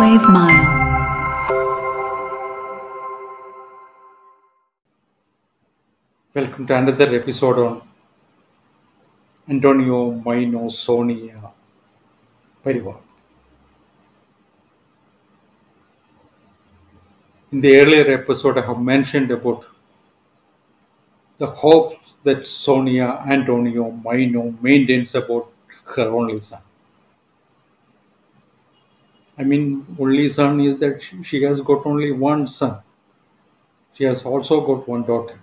Microwave Mile. Welcome to another episode on Antonio Maino Sonia Parivar. In the earlier episode, I have mentioned about the hopes that Sonia Antonio Maino maintains about her only son. I mean, only son is that she has got only one son. She has also got one daughter.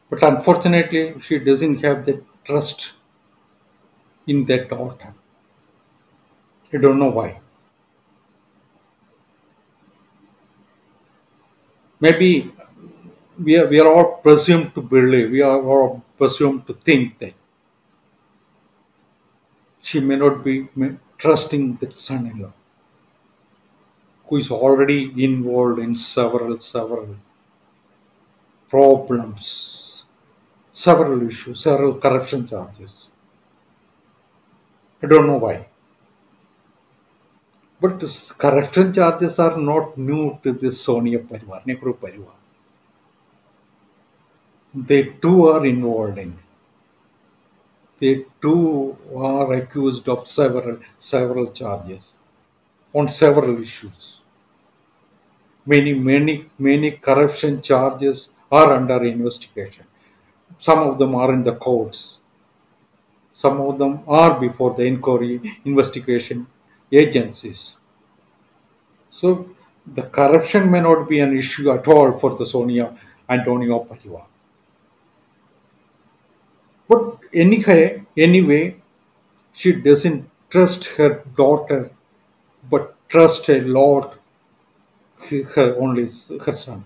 But unfortunately, she doesn't have the trust in that daughter. I don't know why. Maybe we are all presumed to believe, we are all presumed to think that she may not be trusting that son-in-law, who is already involved in several problems, several issues, several corruption charges. I don't know why. But this corruption charges are not new to this Sonia Parivar, Nehru Parivar. They too are involved in. They too are accused of several charges on several issues. Many corruption charges are under investigation. Some of them are in the courts. Some of them are before the inquiry investigation agencies. So the corruption may not be an issue at all for the Sonia Antonio Parivar. But anyway, she doesn't trust her daughter, but trust a lot her son.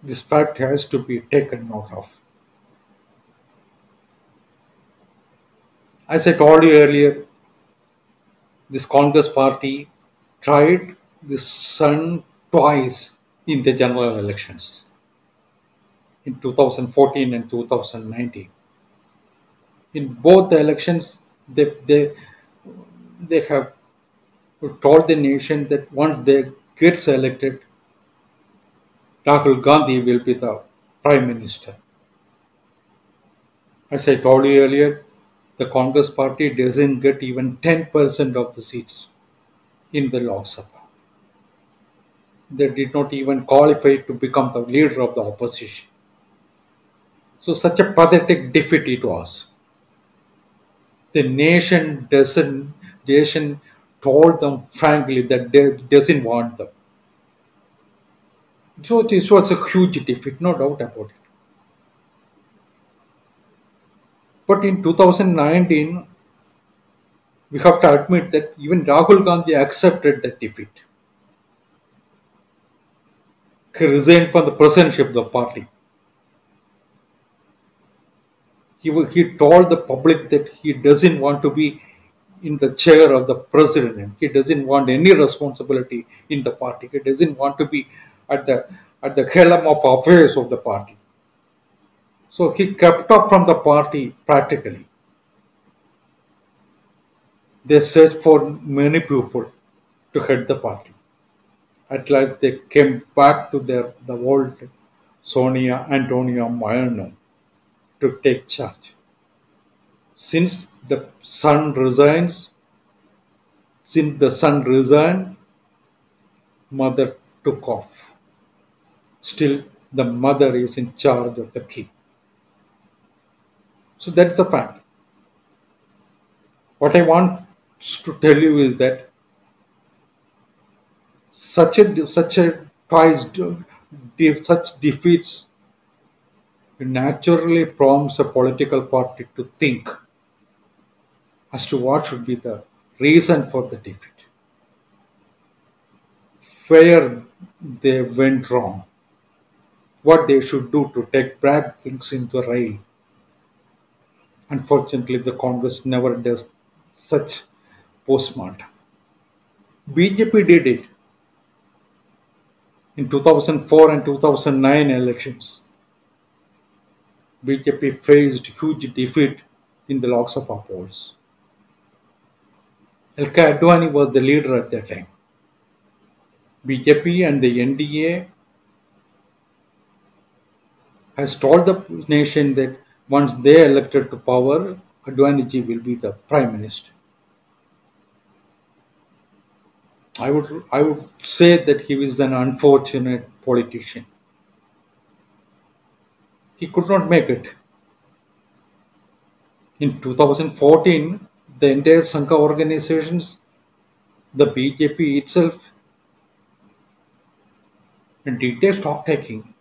This fact has to be taken note of. As I told you earlier, this Congress party tried this son twice in the general elections in 2014 and 2019. In both the elections, they have told the nation that once they get elected, Rahul Gandhi will be the prime minister. As I told you earlier, the Congress party doesn't get even 10% of the seats in the Lok Sabha. They did not even qualify to become the leader of the opposition. So such a pathetic defeat it was. The nation told them frankly that they doesn't want them. So this was a huge defeat, no doubt about it. But in 2019, we have to admit that even Rahul Gandhi accepted that defeat. He resigned from the presidency of the party. He told the public that he doesn't want to be in the chair of the president. He doesn't want any responsibility in the party. He doesn't want to be at the helm of affairs of the party. So he kept off from the party practically. They searched for many people to head the party. At last they came back to the old Sonia Antonio Maino to take charge. Since the son resigns, since the son resigned, mother took off. Still, the mother is in charge of the kid. So that's the fact. What I want to tell you is that such a twice such defeats naturally prompts a political party to think as to what should be the reason for the defeat, where they went wrong, what they should do to take back things into rail. Unfortunately, the Congress never does such postmortem. BJP did it in 2004 and 2009 elections. BJP faced huge defeat in the Lok Sabha polls. LK Advani was the leader at that time. BJP and the NDA has told the nation that once they elected to power, Advaniji will be the prime minister. I would say that he was an unfortunate politician. He could not make it. In 2014, the entire Sangha organizations, the BJP itself, in detailed stock taking,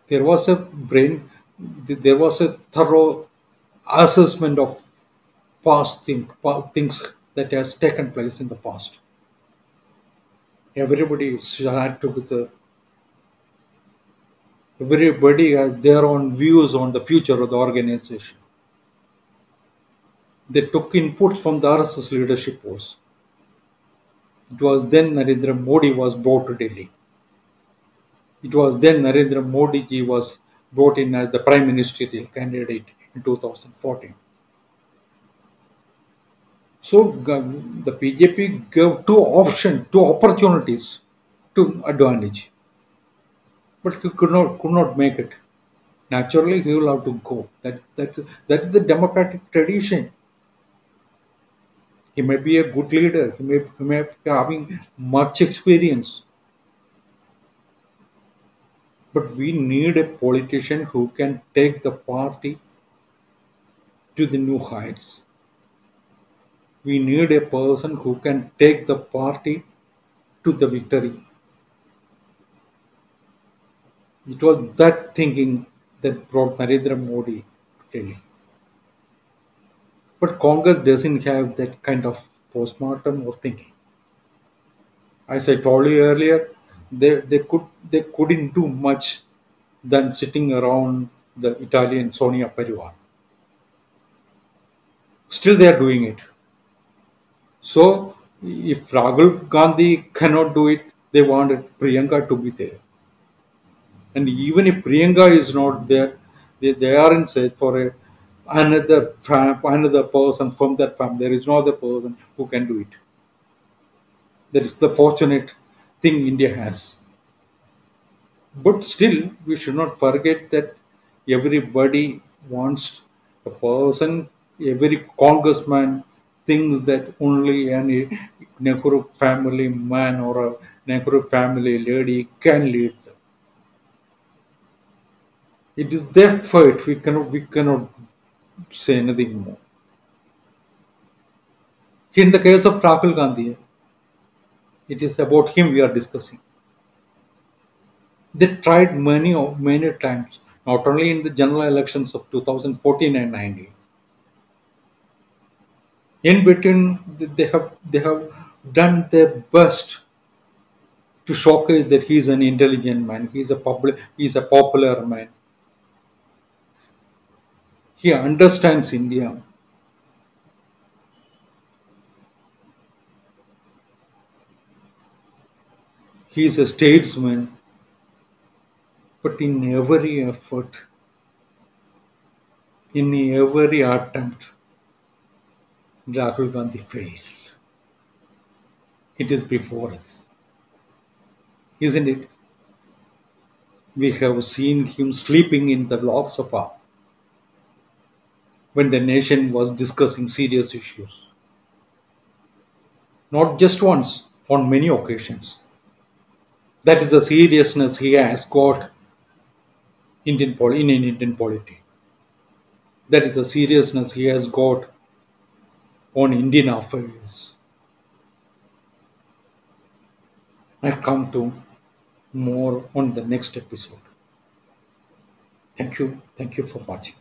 there was a brain, there was a thorough assessment of past things that has taken place in the past. Everybody had to everybody has their own views on the future of the organization. They took inputs from the RSS leadership also. It was then Narendra Modi was brought to Delhi. It was then Narendra Modi ji was brought in as the prime ministerial candidate in 2014. So the BJP gave two opportunities to advantage, but he could not make it. Naturally, he will have to go. That is the democratic tradition. He may be a good leader. He may be having much experience, but we need a politician who can take the party to the new heights. We need a person who can take the party to the victory. It was that thinking that brought Narendra Modi to Delhi. But Congress doesn't have that kind of postmortem or thinking. As I told you earlier, they couldn't do much than sitting around the Italian Sonia Parivar. Still, they are doing it. So, if Rahul Gandhi cannot do it, they wanted Priyanka to be there. And even if Priyanka is not there, they are in search for another person from that family. There is no other person who can do it. That is the fortunate thing India has. But still, we should not forget that everybody wants a person, every congressman thinks that only any Nehru family man or a Nehru family lady can lead them. It is their fight. We cannot say anything more. In the case of Rahul Gandhi, it is about him we are discussing. They tried many times, not only in the general elections of 2014 and 19. In between, they have done their best to showcase that he is an intelligent man. He is a popular man. He understands India. He is a statesman. But in every effort, in every attempt, Rahul Gandhi failed. It is before us, isn't it? We have seen him sleeping in the Lok Sabha when the nation was discussing serious issues. Not just once, on many occasions. That is the seriousness he has got in Indian polity. That is the seriousness he has got on Indian affairs. I come to more on the next episode. Thank you. Thank you for watching.